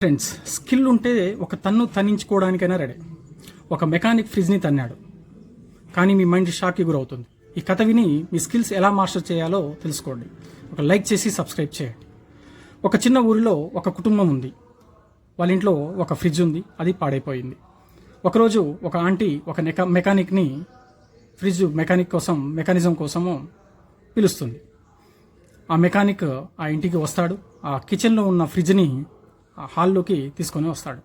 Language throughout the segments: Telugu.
ఫ్రెండ్స్, స్కిల్ ఉంటే ఒక తన్ను తన్నించుకోవడానికైనా రెడీ. ఒక మెకానిక్ ఫ్రిడ్జ్ని తన్నాడు, కానీ మీ మైండ్ షాక్కి గురవుతుంది. ఈ కథ విని మీ స్కిల్స్ ఎలా మాస్టర్ చేయాలో తెలుసుకోండి. ఒక లైక్ చేసి సబ్స్క్రైబ్ చేయండి. ఒక చిన్న ఊరిలో ఒక కుటుంబం ఉంది. వాళ్ళ ఇంట్లో ఒక ఫ్రిడ్జ్ ఉంది, అది పాడైపోయింది. ఒకరోజు ఒక ఆంటీ ఒక మెకానిక్ని ఫ్రిడ్జ్ మెకానిజం కోసము పిలుస్తుంది. ఆ మెకానిక్ ఆ ఇంటికి వస్తాడు. ఆ కిచెన్లో ఉన్న ఫ్రిడ్జ్ని ఆ హాల్లోకి తీసుకొని వస్తాడు.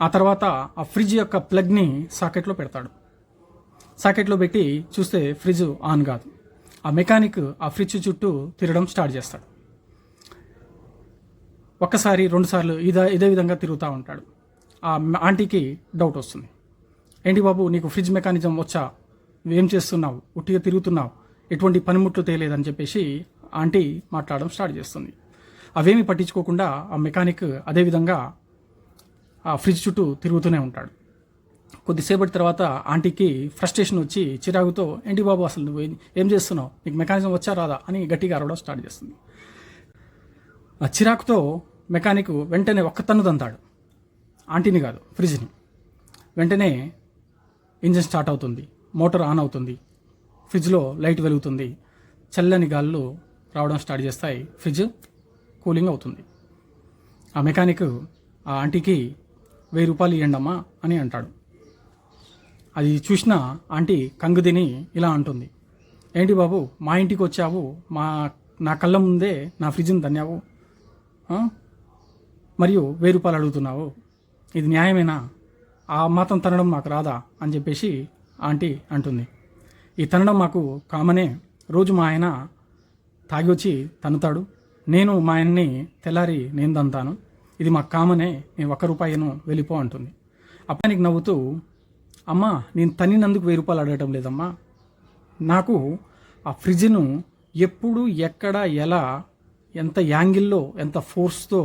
ఆ తర్వాత ఆ ఫ్రిడ్జ్ యొక్క ప్లగ్ని సాకెట్లో పెడతాడు. సాకెట్లో పెట్టి చూస్తే ఫ్రిడ్జ్ ఆన్ కాదు. ఆ మెకానిక్ ఆ ఫ్రిడ్జ్ చుట్టూ తిరగడం స్టార్ట్ చేస్తాడు. ఒక్కసారి 2 సార్లు ఇదే విధంగా తిరుగుతూ ఉంటాడు. ఆ ఆంటీకి డౌట్ వస్తుంది. ఏంటి బాబు, నీకు ఫ్రిడ్జ్ మెకానిజం వచ్చా? ఏం చేస్తున్నావు? ఉట్టిగా తిరుగుతున్నావు, ఎటువంటి పనిముట్లు తేలేదని చెప్పేసి ఆంటీ మాట్లాడడం స్టార్ట్ చేస్తుంది. అవేమి పట్టించుకోకుండా ఆ మెకానిక్ అదేవిధంగా ఆ ఫ్రిడ్జ్ చుట్టూ తిరుగుతూనే ఉంటాడు. కొద్దిసేపటి తర్వాత ఆంటీకి ఫ్రస్ట్రేషన్ వచ్చి చిరాకుతో, ఏంటి బాబు అసలు నువ్వు ఏం చేస్తున్నావు? నీకు మెకానిజం వచ్చా రాదా అని గట్టిగా అరవడం స్టార్ట్ చేస్తుంది. ఆ చిరాకుతో మెకానిక్ వెంటనే ఒక్క తన్ను తంతాడు. ఆంటీని కాదు, ఫ్రిడ్జ్ని. వెంటనే ఇంజిన్ స్టార్ట్ అవుతుంది, మోటార్ ఆన్ అవుతుంది, ఫ్రిడ్జ్లో లైట్ వెలుగుతుంది, చల్లని గాళ్ళు రావడం స్టార్ట్ చేస్తాయి, ఫ్రిడ్జ్ కూలింగ్ అవుతుంది. ఆ మెకానిక్ ఆ ఆంటీకి 1000 రూపాయలు ఇవ్వండమ్మా అని అంటాడు. అది చూసిన ఆంటీ కంగు తిని ఇలా అంటుంది, ఏంటి బాబు, మా ఇంటికి వచ్చావు, నా కళ్ళ ముందే నా ఫ్రిడ్జ్ని తన్నావు, మరియు 1000 రూపాయలు అడుగుతున్నావు, ఇది న్యాయమేనా? ఆ మాత్రం తనడం నాకు రాదా అని చెప్పేసి ఆంటీ అంటుంది. ఈ తనడం మాకు కామనే, రోజు మా ఆయన తాగి వచ్చి తన్నుతాడు, నేను మా ఆయన్ని తెల్లారి నేను తంతాను, ఇది మాకు కామనే, నేను 1 రూపాయను వెళ్ళిపో అంటుంది. అప్పనికి నవ్వుతూ, అమ్మా, నేను తన్నినందుకు 1000 రూపాయలు అడగటం లేదమ్మా, నాకు ఆ ఫ్రిడ్జ్ను ఎప్పుడు ఎక్కడ ఎలా ఎంత యాంగిల్లో ఎంత ఫోర్స్తో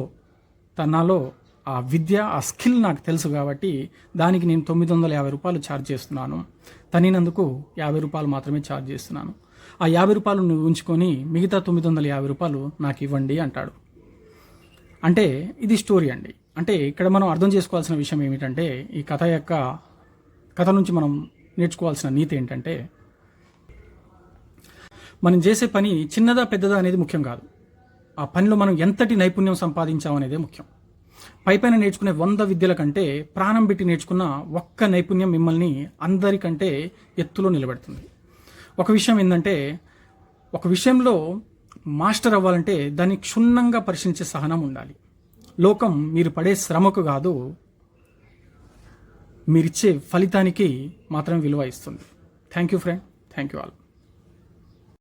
తన్నాలో ఆ విద్య ఆ స్కిల్ నాకు తెలుసు కాబట్టి దానికి నేను 950 రూపాయలు ఛార్జ్ చేస్తున్నాను, తన్నినందుకు 50 రూపాయలు మాత్రమే ఛార్జ్ చేస్తున్నాను, ఆ 50 రూపాయలు నువ్వు ఉంచుకొని మిగతా 950 రూపాయలు నాకు ఇవ్వండి అంటాడు. అంటే ఇది స్టోరీ అండి. అంటే ఇక్కడ మనం అర్థం చేసుకోవాల్సిన విషయం ఏమిటంటే, ఈ కథ నుంచి మనం నేర్చుకోవాల్సిన నీతి ఏంటంటే, మనం చేసే పని చిన్నదా పెద్దదా అనేది ముఖ్యం కాదు, ఆ పనిలో మనం ఎంతటి నైపుణ్యం సంపాదించామనేదే ముఖ్యం. పైపైన నేర్చుకునే 100 విద్యల కంటే ప్రాణం పెట్టి నేర్చుకున్న ఒక్క నైపుణ్యం మిమ్మల్ని అందరికంటే ఎత్తులో నిలబెడుతుంది. ఒక విషయం ఏంటంటే, ఒక విషయంలో మాస్టర్ అవ్వాలంటే దాన్ని క్షుణ్ణంగా పరిశీలించే సహనం ఉండాలి. లోకం మీరు పడే శ్రమకు కాదు, మీరిచ్చే ఫలితానికి మాత్రమే విలువ ఇస్తుంది. Thank you friend, thank you all.